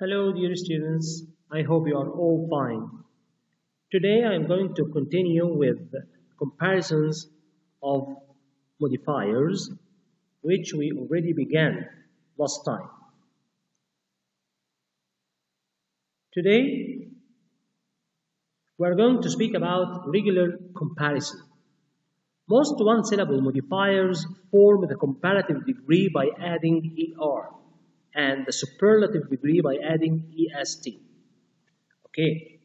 Hello, dear students. I hope you are all fine. Today I am going to continue with comparisons of modifiers, which we already began last time. Today we are going to speak about regular comparison. Most one-syllable modifiers form the comparative degree by adding ER and the superlative degree by adding EST. Okay.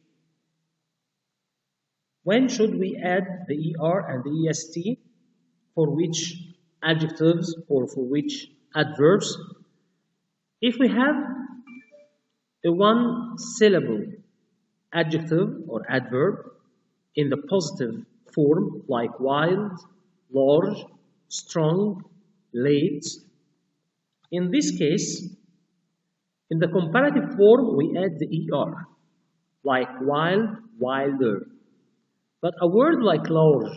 When should we add the ER and the EST? For which adjectives or for which adverbs? If we have a one-syllable adjective or adverb in the positive form like wild, large, strong, late, in this case, in the comparative form, we add the ER, like wild, wilder. But a word like large,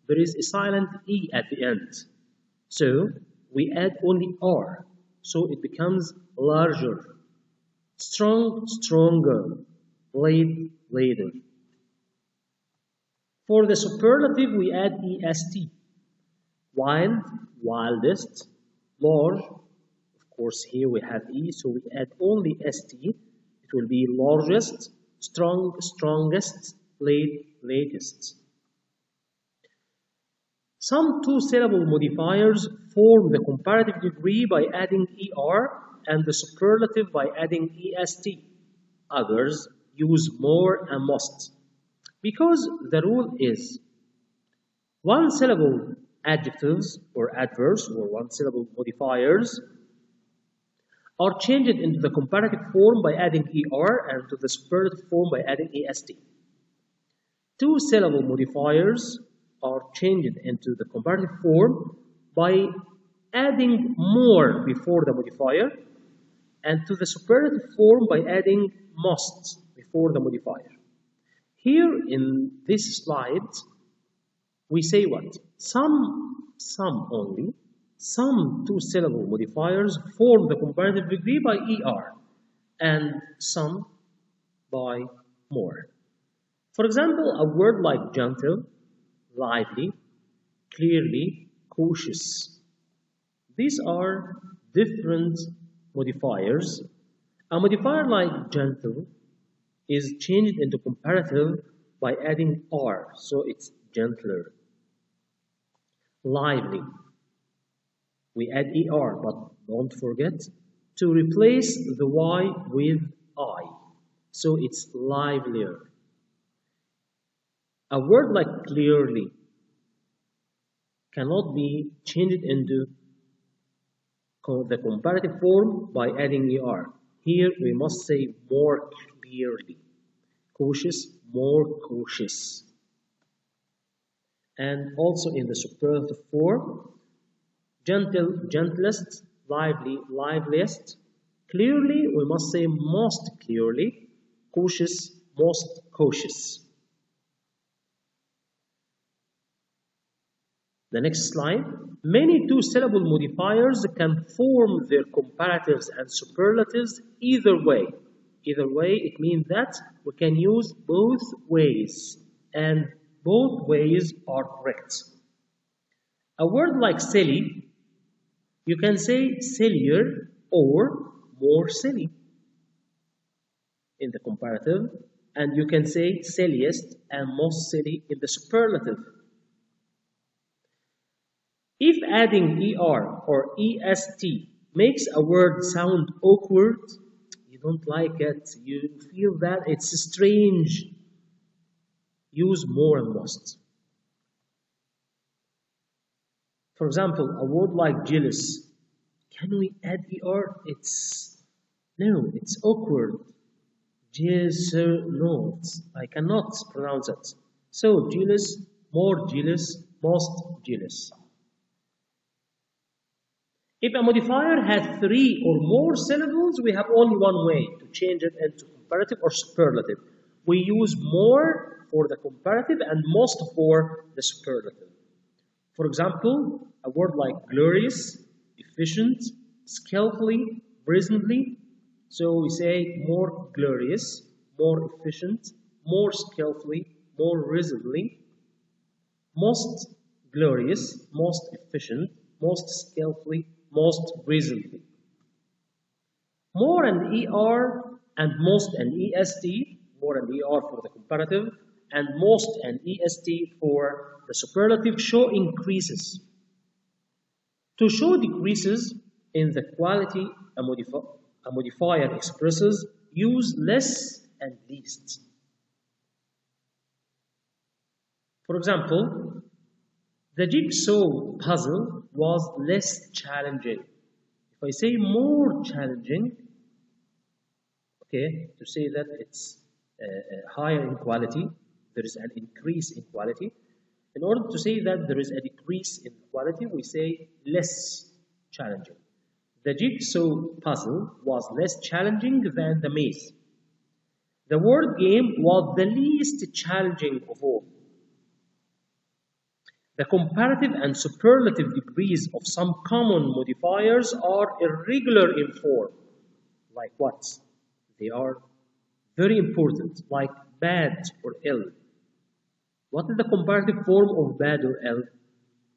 there is a silent E at the end. So we add only R, so it becomes larger. Strong, stronger. Late, later. For the superlative, we add EST. Wild, wildest. Large, of course here we have E, so we add only ST. It will be largest, strong, strongest, late, latest. Some two-syllable modifiers form the comparative degree by adding ER and the superlative by adding EST. Others use more and most. Because the rule is one-syllable adjectives or adverbs or one-syllable modifiers are changed into the comparative form by adding ER and to the superlative form by adding EST. Two-syllable modifiers are changed into the comparative form by adding more before the modifier and to the superlative form by adding most before the modifier. Here in this slide, we say what? Some two-syllable modifiers form the comparative degree by ER and some by more. For example, a word like gentle, lively, clearly, cautious. These are different modifiers. A modifier like gentle is changed into comparative by adding R, so it's gentler. Lively. We add ER, but don't forget to replace the Y with I, so it's livelier. A word like clearly cannot be changed into the comparative form by adding ER. Here we must say more clearly. Cautious, more cautious. And also in the superlative form, gentle, gentlest, lively, liveliest. Clearly, we must say most clearly. Cautious, most cautious. The next slide. Many two-syllable modifiers can form their comparatives and superlatives either way. Either way, it means that we can use both ways, and both ways are correct. A word like silly, you can say sillier or more silly in the comparative, and you can say silliest and most silly in the superlative. If adding ER or EST makes a word sound awkward, you don't like it, you feel that it's strange, use more and most. For example, a word like jealous, can we add ER? No, it's awkward. No, I cannot pronounce it. So jealous, more jealous, most jealous. If a modifier has 3 or more syllables, we have only one way to change it into comparative or superlative. We use more for the comparative and most for the superlative. For example, a word like glorious, efficient, skillfully, presently, So we say more glorious, more efficient, more skillfully, more reasonably, most glorious, most efficient, most skillfully, most reasonably. More and ER and most and EST, more and ER for the comparative, and most and EST for the superlative show increases. To show decreases in the quality, a modifier expresses use less and least. For example, the jigsaw puzzle was less challenging. If I say more challenging, okay, to say that it's higher in quality, there is an increase in quality. In order to say that there is a decrease in quality, we say less challenging. The jigsaw puzzle was less challenging than the maze. The word game was the least challenging of all. The comparative and superlative degrees of some common modifiers are irregular in form. Like what? They are very important, like bad or ill. What is the comparative form of bad or ill?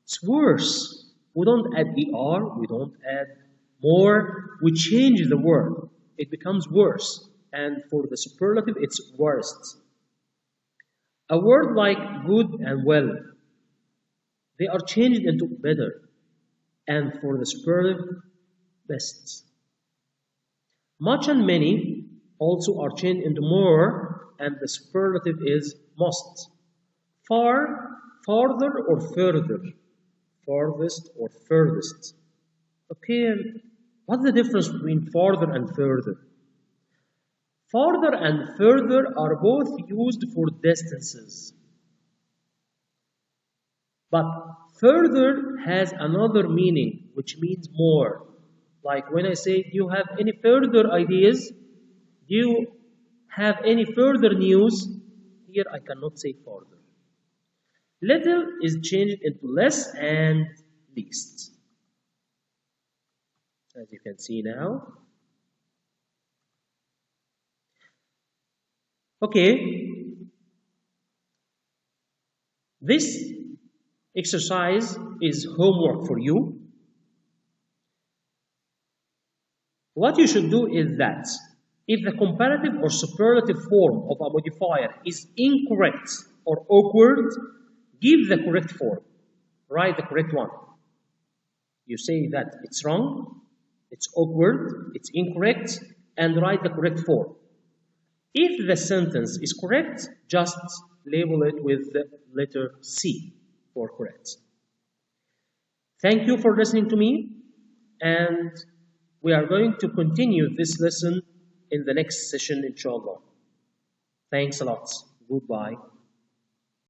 It's worse. We don't add ER, we don't add more, we change the word. It becomes worse. And for the superlative, it's worst. A word like good and well, they are changed into better. And for the superlative, best. Much and many also are changed into more, and the superlative is most. Far, farther or further, farthest or furthest. Okay, what's the difference between farther and further? Farther and further are both used for distances. But further has another meaning, which means more. Like when I say, do you have any further ideas? Do you have any further news? Here I cannot say further. Little is changed into less and least. As you can see now. Okay. This exercise is homework for you. What you should do is that if the comparative or superlative form of a modifier is incorrect or awkward, give the correct form. Write the correct one. You say that it's wrong, it's awkward, it's incorrect, and write the correct form. If the sentence is correct, just label it with the letter C for correct. Thank you for listening to me, and we are going to continue this lesson in the next session, inshallah. Thanks a lot. Goodbye.